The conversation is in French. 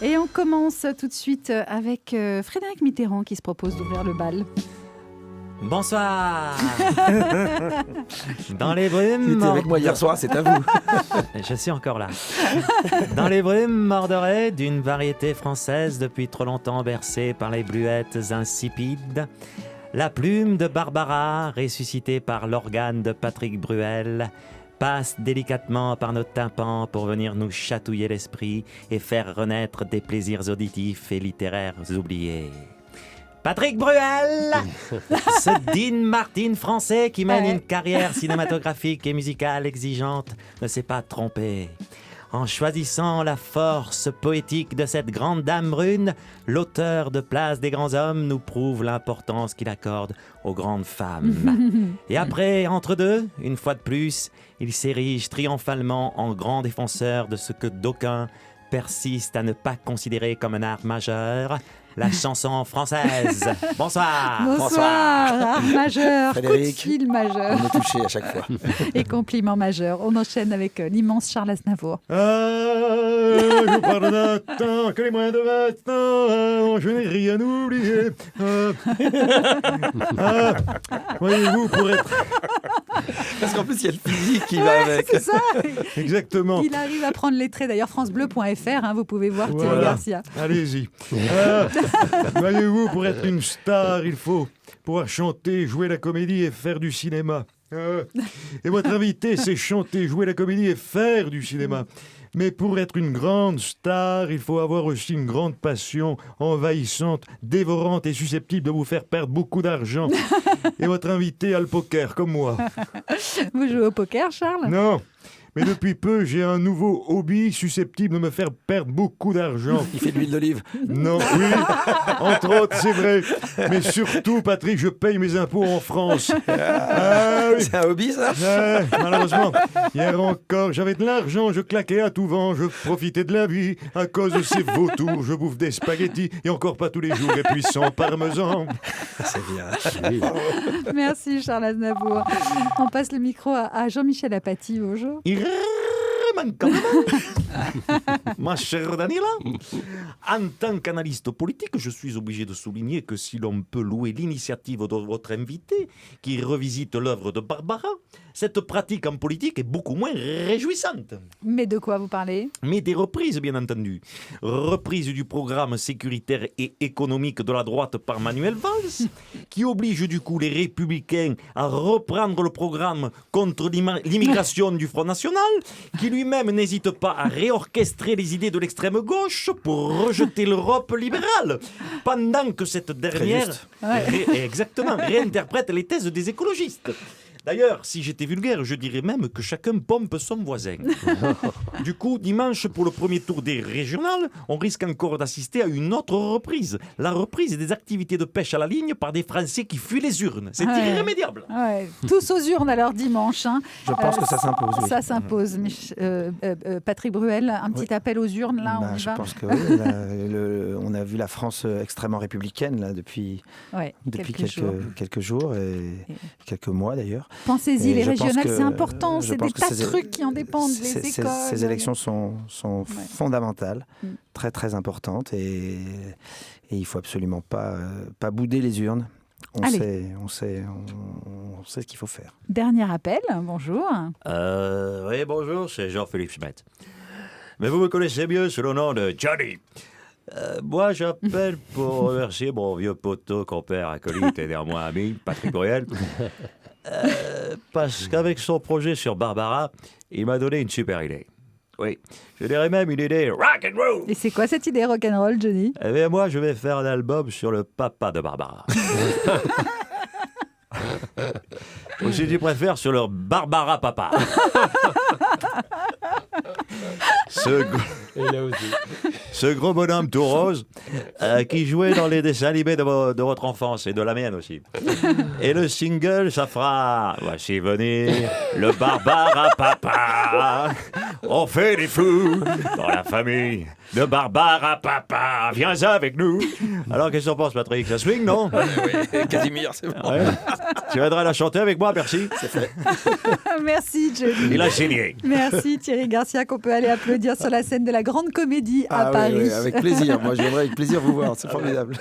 Et on commence tout de suite avec Frédéric Mitterrand qui se propose d'ouvrir le bal. Bonsoir. Dans les brumes... Il était avec moi hier soir, c'est à vous. Je suis encore là. Dans les brumes mordorées d'une variété française depuis trop longtemps bercée par les bluettes insipides, la plume de Barbara, ressuscitée par l'organe de Patrick Bruel, passe délicatement par nos tympans pour venir nous chatouiller l'esprit et faire renaître des plaisirs auditifs et littéraires oubliés. Patrick Bruel, ce Dean Martin français qui mène une carrière cinématographique et musicale exigeante, ne s'est pas trompé. En choisissant la force poétique de cette grande dame brune, l'auteur de Place des grands hommes nous prouve l'importance qu'il accorde aux grandes femmes. Et après, entre deux, une fois de plus, il s'érige triomphalement en grand défenseur de ce que d'aucuns persistent à ne pas considérer comme un art majeur, la chanson française. Bonsoir. Bonsoir. Majeur, Frédéric, coup de fil majeur. on est touché à chaque fois. Et compliment majeur. On enchaîne avec l'immense Charles Aznavour. Je parle d'un temps que les moins de 20 ans, je n'ai rien oublié. Voyez-vous, pour être... Parce qu'en plus, il y a le physique qui va avec. C'est ça. Exactement. Il arrive à prendre les traits. D'ailleurs, francebleu.fr, vous pouvez voir Thierry Garcia. Allez-y. Voyez-vous, pour être une star, il faut pouvoir chanter, jouer la comédie et faire du cinéma. Et votre invité, c'est chanter, jouer la comédie et faire du cinéma. Mais pour être une grande star, il faut avoir aussi une grande passion envahissante, dévorante et susceptible de vous faire perdre beaucoup d'argent. Et votre invité a le poker, comme moi. Vous jouez au poker, Charles ? Non, mais depuis peu, j'ai un nouveau hobby susceptible de me faire perdre beaucoup d'argent. Il fait de l'huile d'olive. Non, oui, entre autres, c'est vrai. Mais surtout, Patrick, je paye mes impôts en France. Ah oui. C'est un hobby, ça? Malheureusement, hier encore, j'avais de l'argent, je claquais à tout vent, je profitais de la vie. À cause de ces vautours, je bouffe des spaghettis, et encore pas tous les jours, et puis sans parmesan. C'est bien. Merci, Charles Aznavour. On passe le micro à Jean-Michel Apathy. Bonjour. Ma chère Daniela, en tant qu'analyste politique, je suis obligé de souligner que si l'on peut louer l'initiative de votre invité, qui revisite l'œuvre de Barbara, cette pratique en politique est beaucoup moins réjouissante. Mais de quoi vous parlez ? Mais des reprises, bien entendu. Reprise du programme sécuritaire et économique de la droite par Manuel Valls, qui oblige du coup les Républicains à reprendre le programme contre l'immigration du Front National, qui lui-même n'hésite pas à réorchestrer les idées de l'extrême gauche pour rejeter l'Europe libérale, pendant que cette dernière exactement, réinterprète les thèses des écologistes. D'ailleurs, si j'étais vulgaire, je dirais même que chacun pompe son voisin. Du coup, dimanche, pour le premier tour des régionales, on risque encore d'assister à une autre reprise. La reprise des activités de pêche à la ligne par des Français qui fuient les urnes. C'est irrémédiable. Ouais. Tous aux urnes alors dimanche. Je pense que ça s'impose. Oui. Ça s'impose. Patrick Bruel, un petit appel aux urnes, là, on y je va. pense que oui. On a vu la France extrêmement républicaine là, depuis quelques jours et quelques mois d'ailleurs. Pensez-y, Et les je pense régionales, que- c'est important. je C'est pense des que tas de trucs qui en dépendent, les écoles. Ces élections sont fondamentales, Mm. très très importantes et il faut absolument pas bouder les urnes. On sait ce qu'il faut faire. Dernier appel, bonjour. Oui, bonjour, c'est Jean-Philippe Schmitt. Mais vous me connaissez mieux sous le nom de Johnny. Moi, j'appelle pour remercier mon vieux poteau, compère, acolyte et néanmoins ami, Patrick Bruel. Parce qu'avec son projet sur Barbara, il m'a donné une super idée. Oui, je dirais même une idée rock and roll. Et c'est quoi cette idée rock'n'roll, Johnny ? Eh bien, moi, je vais faire un album sur le papa de Barbara. Ou si tu préfères, sur leur Barbara papa. Ce gros bonhomme tout rose qui jouait dans les dessins animés de votre enfance et de la mienne aussi. Et le single, ça fera « Voici venir le Barbara papa ». On fait des fous dans la famille de Barbara Papa. Viens avec nous. Alors, qu'est-ce que t'en penses, Patrick? Ça swing, non? Oui, Casimir, c'est bon. Ouais. Tu viendras la chanter avec moi, merci. C'est fait. Merci, Johnny. Il a signé. Merci, Thierry Garcia, qu'on peut aller applaudir sur la scène de la Grande Comédie à Paris. Oui, avec plaisir. Moi, je viendrai avec plaisir vous voir. C'est formidable.